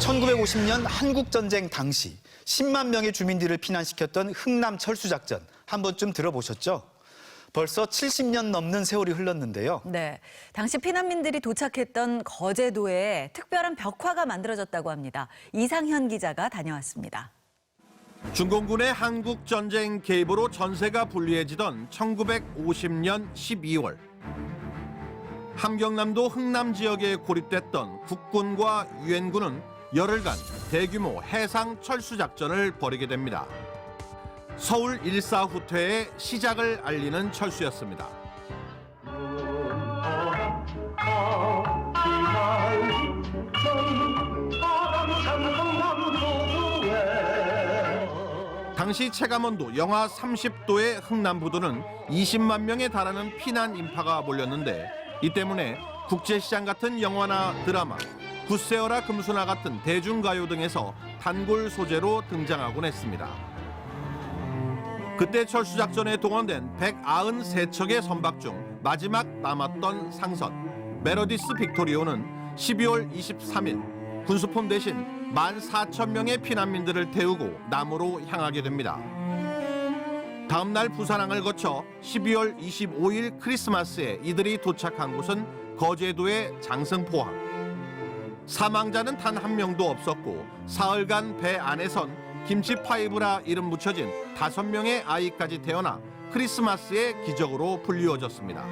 1950년 한국전쟁 당시 10만 명의 주민들을 피난시켰던 흥남 철수작전 한 번쯤 들어보셨죠? 벌써 70년 넘는 세월이 흘렀는데요. 네, 당시 피난민들이 도착했던 거제도에 특별한 벽화가 만들어졌다고 합니다. 이상현 기자가 다녀왔습니다. 중공군의 한국전쟁 개입으로 전세가 불리해지던 1950년 12월. 함경남도 흥남 지역에 고립됐던 국군과 유엔군은 열흘간 대규모 해상 철수작전을 벌이게 됩니다. 서울 일사후퇴의 시작을 알리는 철수였습니다. 당시 체감온도 영하 30도의 흥남부두는 20만 명에 달하는 피난 인파가 몰렸는데 이 때문에 국제시장 같은 영화나 드라마, 굿세어라 금수나 같은 대중가요 등에서 단골 소재로 등장하곤 했습니다. 그때 철수작전에 동원된 193척의 선박 중 마지막 남았던 상선 메로디스 빅토리오는 12월 23일 군수품 대신 14,000명의 피난민들을 태우고 남으로 향하게 됩니다. 다음 날 부산항을 거쳐 12월 25일 크리스마스에 이들이 도착한 곳은 거제도의 장승포항. 사망자는 단 한 명도 없었고 사흘간 배 안에선 김치파이브라 이름 붙여진 5명의 아이까지 태어나 크리스마스의 기적으로 불리워졌습니다.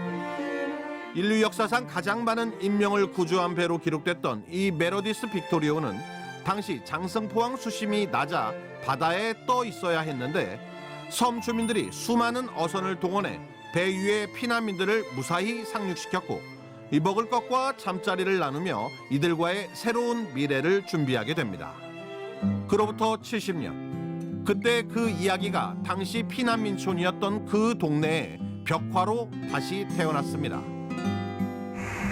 인류 역사상 가장 많은 인명을 구조한 배로 기록됐던 이 메로디스 빅토리오는 당시 장승포항 수심이 낮아 바다에 떠 있어야 했는데 섬 주민들이 수많은 어선을 동원해 배 위에 피난민들을 무사히 상륙시켰고 이 먹을 것과 잠자리를 나누며 이들과의 새로운 미래를 준비하게 됩니다. 그로부터 70년, 그때 그 이야기가 당시 피난민촌이었던 그 동네에 벽화로 다시 태어났습니다.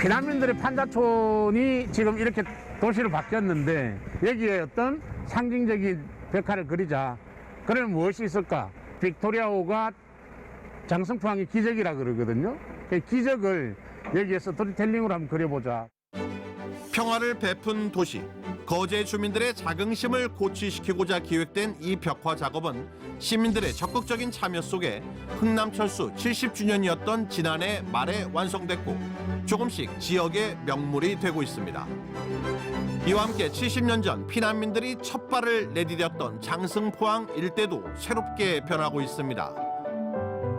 피난민들의 판자촌이 지금 이렇게 도시로 바뀌었는데 여기에 어떤 상징적인 벽화를 그리자. 그러면 무엇이 있을까? 빅토리아호가 장승포항의 기적이라 그러거든요. 그 기적을 여기에 스토리텔링으로 한번 그려보자. 평화를 베푼 도시, 거제 주민들의 자긍심을 고취시키고자 기획된 이 벽화 작업은 시민들의 적극적인 참여 속에 흥남철수 70주년이었던 지난해 말에 완성됐고 조금씩 지역의 명물이 되고 있습니다. 이와 함께 70년 전 피난민들이 첫 발을 내디뎠던 장승포항 일대도 새롭게 변하고 있습니다.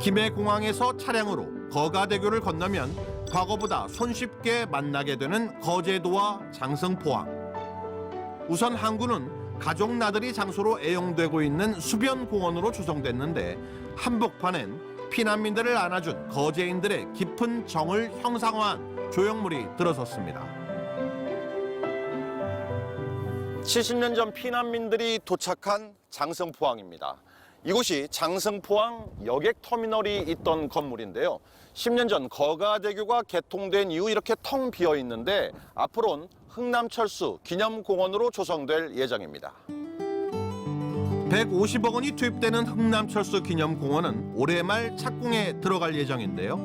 김해공항에서 차량으로 거가대교를 건너면 과거보다 손쉽게 만나게 되는 거제도와 장승포항. 우선 항구는 가족 나들이 장소로 애용되고 있는 수변공원으로 조성됐는데 한복판엔 피난민들을 안아준 거제인들의 깊은 정을 형상화한 조형물이 들어섰습니다. 70년 전 피난민들이 도착한 장승포항입니다. 이곳이 장승포항 여객터미널이 있던 건물인데요. 10년 전 거가대교가 개통된 이후 이렇게 텅 비어 있는데 앞으로는 흥남철수 기념공원으로 조성될 예정입니다. 150억 원이 투입되는 흥남철수 기념공원은 올해 말 착공에 들어갈 예정인데요.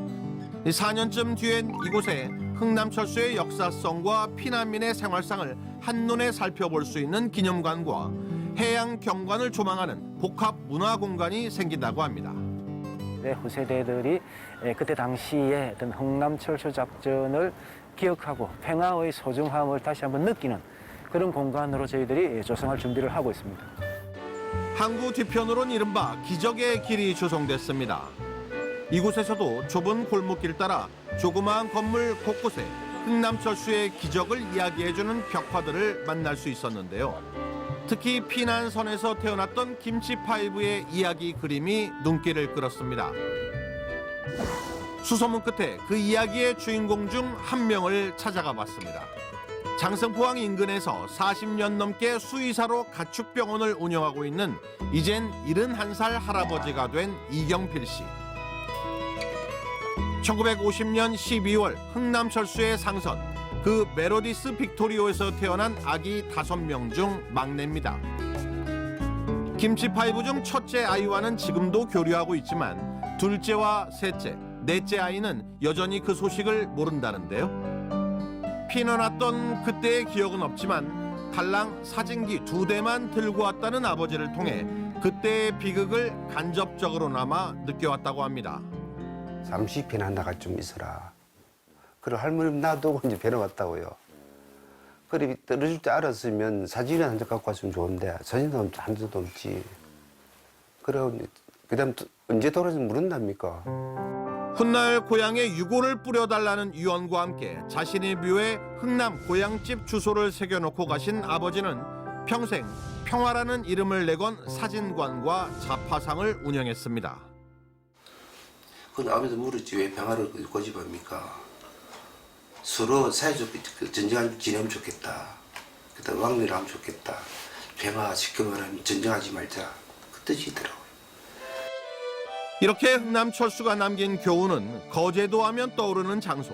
4년쯤 뒤엔 이곳에 흥남철수의 역사성과 피난민의 생활상을 한눈에 살펴볼 수 있는 기념관과 해양 경관을 조망하는 복합 문화 공간이 생긴다고 합니다. 후세대들이 그때 당시에 어떤 흥남철수 작전을 기억하고 평화의 소중함을 다시 한번 느끼는 그런 공간으로 저희들이 조성할 준비를 하고 있습니다. 항구 뒤편으로는 이른바 기적의 길이 조성됐습니다. 이곳에서도 좁은 골목길 따라 조그마한 건물 곳곳에 흥남철수의 기적을 이야기해주는 벽화들을 만날 수 있었는데요. 특히 피난선에서 태어났던 김치파이브의 이야기 그림이 눈길을 끌었습니다. 수소문 끝에 그 이야기의 주인공 중 한 명을 찾아가 봤습니다. 장승포항 인근에서 40년 넘게 수의사로 가축병원을 운영하고 있는 이젠 71살 할아버지가 된 이경필 씨. 1950년 12월 흥남철수의 상선 그 메로디스 빅토리오에서 태어난 아기 5명 중 막내입니다. 김치파이브 중 첫째 아이와는 지금도 교류하고 있지만 둘째와 셋째, 넷째 아이는 여전히 그 소식을 모른다는데요. 피난왔던 그때의 기억은 없지만 달랑 사진기 2대만 들고 왔다는 아버지를 통해 그때의 비극을 간접적으로나마 느껴왔다고 합니다. 잠시 편한다가 좀 있어라. 그래 할머니 놔두고 이제 배러 갔다고요. 그래 떨어질 때 알았으면 사진을 한 장 갖고 왔으면 좋은데 사진도 한 장도 없지. 그래 그다음 언제 돌아서 물은답니까? 훗날 고향에 유골을 뿌려달라는 유언과 함께 자신의 묘에 흥남 고향집 주소를 새겨놓고 가신 아버지는 평생 평화라는 이름을 내건 사진관과 자파상을 운영했습니다. 근데 아버지도 물었지 왜 평화를 고집합니까? 서로 사이좋게 전쟁을 지내면 좋겠다. 그다음 왕래를 하면 좋겠다. 평화 쉽게 말하면 전쟁하지 말자. 그 뜻이더라고요. 이렇게 흥남 철수가 남긴 교훈은 거제도 하면 떠오르는 장소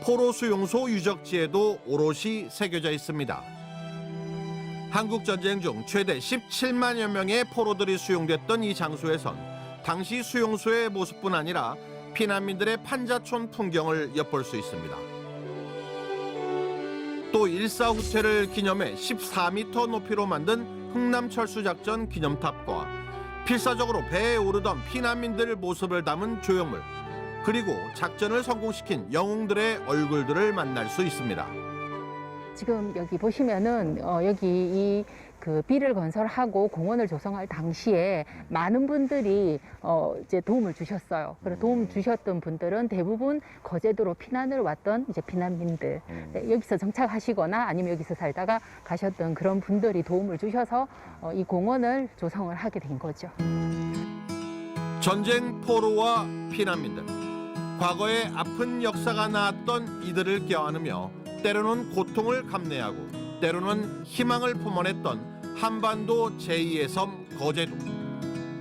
포로 수용소 유적지에도 오롯이 새겨져 있습니다. 한국 전쟁 중 최대 17만여 명의 포로들이 수용됐던 이 장소에선 당시 수용소의 모습뿐 아니라 피난민들의 판자촌 풍경을 엿볼 수 있습니다. 또 일사후퇴를 기념해 14m 높이로 만든 흥남철수작전 기념탑과 필사적으로 배에 오르던 피난민들 모습을 담은 조형물, 그리고 작전을 성공시킨 영웅들의 얼굴들을 만날 수 있습니다. 지금 여기 보시면은 여기 그 비를 건설하고 공원을 조성할 당시에 많은 분들이 이제 도움을 주셨어요. 그래서 도움 주셨던 분들은 대부분 거제도로 피난을 왔던 이제 피난민들, 네, 여기서 정착하시거나 아니면 여기서 살다가 가셨던 그런 분들이 도움을 주셔서 이 공원을 조성을 하게 된 거죠. 전쟁 포로와 피난민들, 과거의 아픈 역사가 낳았던 이들을 껴안으며 때로는 고통을 감내하고 때로는 희망을 품어냈던 한반도 제2의 섬 거제도.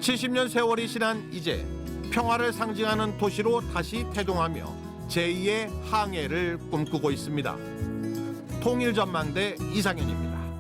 70년 세월이 지난 이제 평화를 상징하는 도시로 다시 태동하며 제2의 항해를 꿈꾸고 있습니다. 통일전망대 이상현입니다.